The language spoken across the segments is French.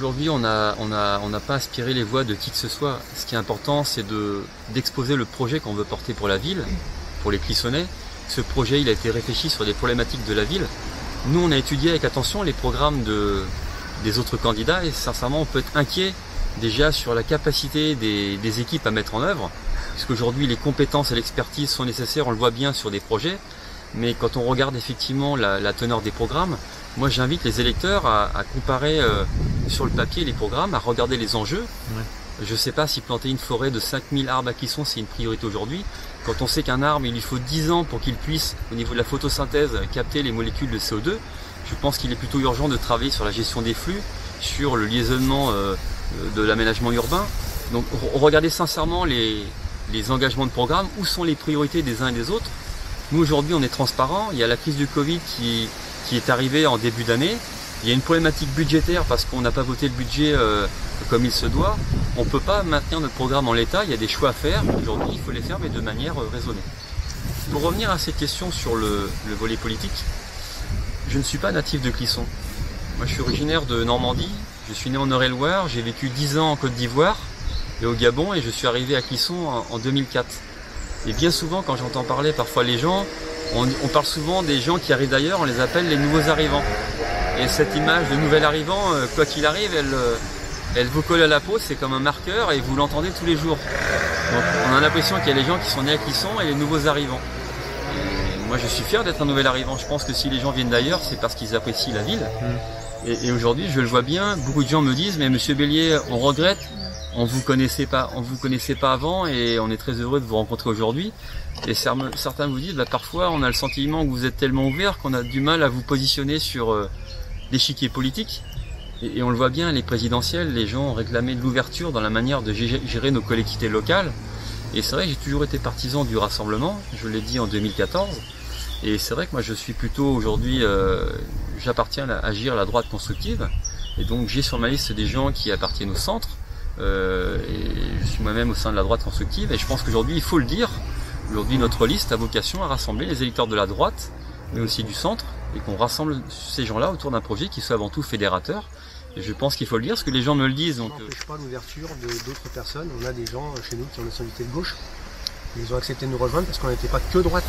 aujourd'hui, on n'a pas aspiré les voix de qui que ce soit. Ce qui est important, c'est d'exposer le projet qu'on veut porter pour la ville, pour les Clissonnais. Ce projet, il a été réfléchi sur des problématiques de la ville. Nous, on a étudié avec attention les programmes des autres candidats et sincèrement, on peut être inquiet déjà sur la capacité des équipes à mettre en œuvre. Puisqu'aujourd'hui, les compétences et l'expertise sont nécessaires, on le voit bien sur des projets. Mais quand on regarde effectivement la teneur des programmes, moi j'invite les électeurs à comparer sur le papier les programmes, à regarder les enjeux. Ouais. Je ne sais pas si planter une forêt de 5000 arbres à Clisson c'est une priorité aujourd'hui. Quand on sait qu'un arbre, il lui faut 10 ans pour qu'il puisse, au niveau de la photosynthèse, capter les molécules de CO2, je pense qu'il est plutôt urgent de travailler sur la gestion des flux, sur le liaisonnement de l'aménagement urbain. Donc regardez sincèrement les engagements de programme, où sont les priorités des uns et des autres. Nous aujourd'hui on est transparent, il y a la crise du Covid qui est arrivée en début d'année, il y a une problématique budgétaire parce qu'on n'a pas voté le budget comme il se doit, on ne peut pas maintenir notre programme en l'état, il y a des choix à faire, aujourd'hui il faut les faire mais de manière raisonnée. Pour revenir à cette question sur le volet politique, je ne suis pas natif de Clisson, moi je suis originaire de Normandie, je suis né en Eure-et-Loir, j'ai vécu 10 ans en Côte d'Ivoire et au Gabon et je suis arrivé à Clisson en 2004. Et bien souvent, quand j'entends parler parfois les gens, on parle souvent des gens qui arrivent d'ailleurs, on les appelle les nouveaux arrivants. Et cette image de nouvel arrivant, quoi qu'il arrive, elle vous colle à la peau, c'est comme un marqueur et vous l'entendez tous les jours. Donc on a l'impression qu'il y a les gens qui sont nés à Clisson et les nouveaux arrivants. Et moi je suis fier d'être un nouvel arrivant, je pense que si les gens viennent d'ailleurs, c'est parce qu'ils apprécient la ville. Et aujourd'hui, je le vois bien, beaucoup de gens me disent, mais Monsieur Bellier, on regrette, on vous connaissait pas avant et on est très heureux de vous rencontrer aujourd'hui. Et certains vous disent, parfois on a le sentiment que vous êtes tellement ouvert qu'on a du mal à vous positionner sur l'échiquier politique. Et on le voit bien, les présidentielles, les gens ont réclamé de l'ouverture dans la manière de gérer nos collectivités locales. Et c'est vrai que j'ai toujours été partisan du rassemblement, je l'ai dit en 2014. Et c'est vrai que moi je suis plutôt aujourd'hui, j'appartiens à agir à la droite constructive. Et donc j'ai sur ma liste des gens qui appartiennent au centre. Et je suis moi-même au sein de la droite constructive et je pense qu'aujourd'hui il faut le dire, aujourd'hui notre liste a vocation à rassembler les électeurs de la droite mais aussi du centre et qu'on rassemble ces gens-là autour d'un projet qui soit avant tout fédérateur et je pense qu'il faut le dire parce que les gens me le disent. Donc, ça n'empêche pas l'ouverture d'autres personnes, on a des gens chez nous qui ont une nationalité de gauche, ils ont accepté de nous rejoindre parce qu'on n'était pas que droite,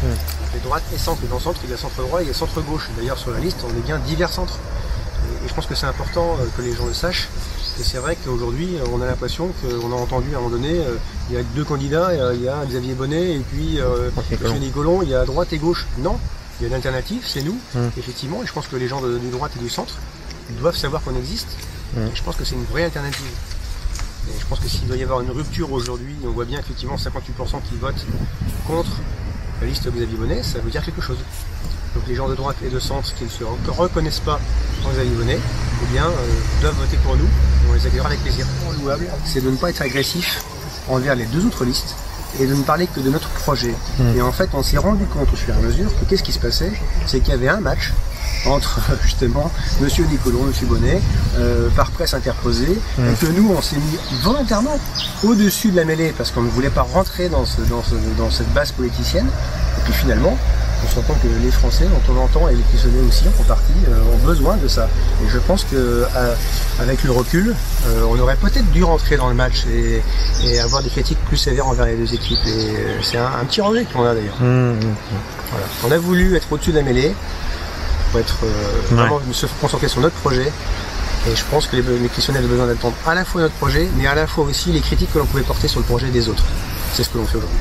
on fait droite et centre, et dans le centre il y a centre droit et il y a centre gauche, d'ailleurs sur la liste on est bien divers centres et je pense que c'est important que les gens le sachent. Et c'est vrai qu'aujourd'hui, on a l'impression qu'on a entendu à un moment donné, il y a deux candidats, il y a Xavier Bonnet et puis M. Nicolon, il y a droite et gauche. Non, il y a une alternative, c'est nous, effectivement, et je pense que les gens de droite et du centre doivent savoir qu'on existe. Et je pense que c'est une vraie alternative. Et je pense que s'il doit y avoir une rupture aujourd'hui, on voit bien effectivement 58% qui votent contre la liste Xavier Bonnet, ça veut dire quelque chose. Donc les gens de droite et de centre qui ne se reconnaissent pas en Xavier Bonnet, eh bien, doivent voter pour nous, on les accueillera avec plaisir. Le louable, c'est de ne pas être agressif envers les deux autres listes et de ne parler que de notre projet. Et en fait, on s'est rendu compte au fur et à mesure que qu'est-ce qui se passait, c'est qu'il y avait un match entre justement Monsieur Nicolon, Monsieur Bonnet, par presse interposée, et que nous on s'est mis volontairement au-dessus de la mêlée parce qu'on ne voulait pas rentrer dans cette base politicienne, et puis finalement on se rend compte que les Français, dont on l'entend, et les Clissonnais aussi en partie, ont besoin de ça. Et je pense qu'avec le recul, on aurait peut-être dû rentrer dans le match et avoir des critiques plus sévères envers les deux équipes. Et c'est un petit regret qu'on a d'ailleurs. Voilà. On a voulu être au-dessus de la mêlée, pour être vraiment se concentrer sur notre projet. Et je pense que les Clissonnais avaient besoin d'attendre à la fois notre projet, mais à la fois aussi les critiques que l'on pouvait porter sur le projet des autres. C'est ce que l'on fait aujourd'hui.